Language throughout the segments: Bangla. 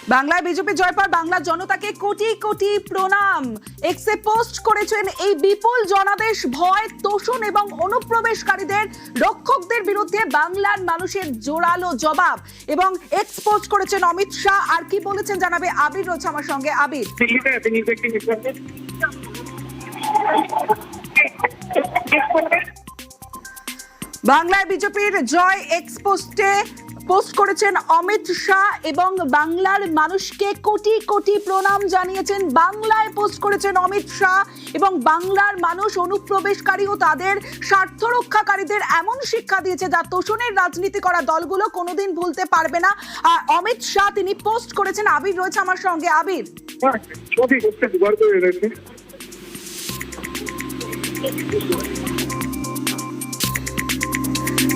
বাংলায় বিজেপি জয় পর বাংলার জনতাকে কোটি কোটি প্রণাম। এক্সে পোস্ট করেছেন এই বিপুল জনাদেশ ভয়, তোষণ এবং অনুপ্রবেশকারীদের রক্ষকদের বিরুদ্ধে বাংলার মানুষের জোরালো জবাব। এবং এক্স পোস্ট করেছেন অমিত শাহ। আর কি বলেছেন জানাবে আবির, রয়েছে আমার সঙ্গে আবির। বাংলায় বিজেপির জয় এক্স পোস্ট করেছেন অমিত শাহ এবং বাংলার মানুষকে কোটি কোটি প্রণাম জানিয়েছেন। বাংলায় পোস্ট করেছেন অমিত শাহ এবং বাংলার মানুষ অনুপ্রবেশকারী ও তাদের স্বার্থ রক্ষাকারীদের এমন শিক্ষা দিয়েছে যা তোষণের রাজনীতি করা দলগুলো কোনোদিন ভুলতে পারবে না। আর অমিত শাহ তিনি পোস্ট করেছেন। আবির রয়েছে আমার সঙ্গে। আবির,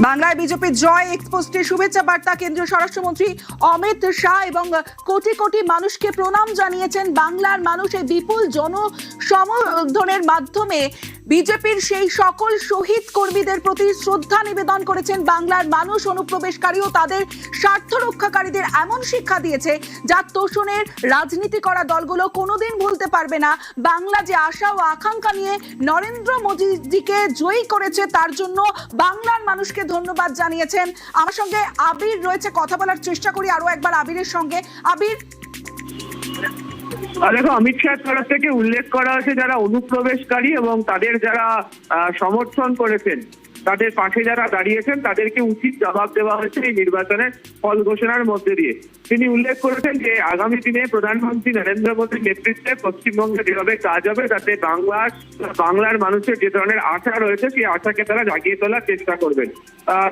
বাংলায় বিজেপির জয় এক্সপোস্টে শুভেচ্ছা বার্তা কেন্দ্রীয় স্বরাষ্ট্রমন্ত্রী অমিত শাহ এবং কোটি কোটি মানুষকে প্রণাম জানিয়েছেন। বাংলার মানুষ এই বিপুল জনসমর্থনের মাধ্যমে বিজেপির সেই সকল শহীদ কর্মীদের প্রতি শ্রদ্ধা নিবেদন করেছেন। বাংলার মানুষ অনুপ্রবেশকারী ও তাদের স্বার্থ রক্ষাকারীদের এমন শিক্ষা দিয়েছে যা তোষণের রাজনীতি করা দলগুলো কোনোদিন ভুলতে পারবে না। বাংলা যে আশা ও আকাঙ্ক্ষা নিয়ে নরেন্দ্র মোদীজিকে জয়ী করেছে তার জন্য বাংলার মানুষকে ধন্যবাদ জানিয়েছেন। আমার সঙ্গে আবির রয়েছে, কথা বলার চেষ্টা করি আরো একবার আবিরের সঙ্গে। আবির, দেখো, অমিত শাহ তরফ থেকে উল্লেখ করা হয়েছে যারা অনুপ্রবেশকারী এবং তাদের যারা সমর্থন করেছেন, তাদের পাশে যারা দাঁড়িয়েছেন তাদেরকে উচিত জবাব দেওয়া হয়েছে এই নির্বাচনের ফল ঘোষণার মধ্যে দিয়ে। তিনি উল্লেখ করেছেন যে আগামী দিনে প্রধানমন্ত্রী নরেন্দ্র মোদীর নেতৃত্বে পশ্চিমবঙ্গে যেভাবে কাজ হবে তাতে বাংলার মানুষের যে ধরনের আশা রয়েছে সেই আশাকে তারা জাগিয়ে তোলার চেষ্টা করবেন।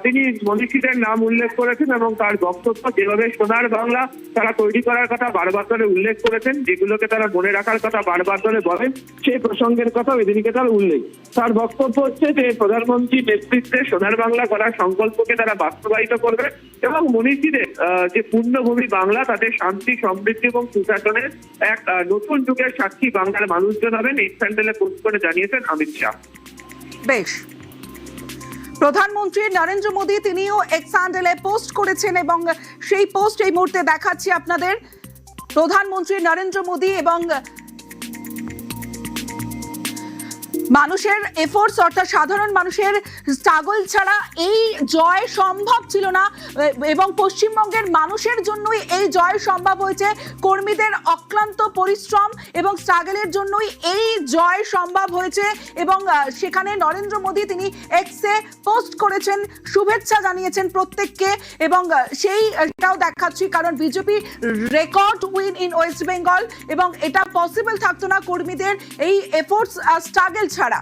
তিনি মনীষীদের নাম উল্লেখ করেছেন এবং তার বক্তব্য যেভাবে সোনার বাংলা তারা তৈরি করার কথা বারবার ধরে উল্লেখ করেছেন, যেগুলোকে তারা মনে রাখার কথা বারবার ধরে বলেন, সেই প্রসঙ্গের কথা এদিকে তার উল্লেখ। তার বক্তব্য হচ্ছে যে প্রধানমন্ত্রী নেতৃত্বে সোনার বাংলা করার সংকল্পকে তারা বাস্তবায়িত করবে এবং মনীষীদের যে পূর্ণভূমি বাংলা তাদের শান্তি, সমৃদ্ধি এবং সুশাসনের এক নতুন যুগের সাক্ষী বাংলার মানুষজন হবেন। এই স্যান্ডেলে পোস্ট করে জানিয়েছেন অমিত শাহ। বেশ, প্রধানমন্ত্রী নরেন্দ্র মোদী তিনিও এক্স হ্যান্ডেলে পোস্ট করেছেন এবং সেই পোস্ট এই মুহূর্তে দেখাচ্ছি আপনাদের। প্রধানমন্ত্রী নরেন্দ্র মোদী এবং মানুষের এফোর্টস অর্থাৎ সাধারণ মানুষের স্ট্রাগল ছাড়া এই জয় সম্ভব ছিল না এবং পশ্চিমবঙ্গের মানুষের জন্যই এই জয় সম্ভব হয়েছে। কর্মীদের অক্লান্ত পরিশ্রম এবং স্ট্রাগলের জন্যই এই জয় সম্ভব হয়েছে এবং সেখানে নরেন্দ্র মোদী তিনি এক্সে পোস্ট করেছেন, শুভেচ্ছা জানিয়েছেন প্রত্যেককে এবং সেইটাও দেখাচ্ছি কারণ BJP record win in West Bengal এবং এটা পসিবল থাকতো না কর্মীদের এই এফোর্টস স্ট্রাগল ছাড়া।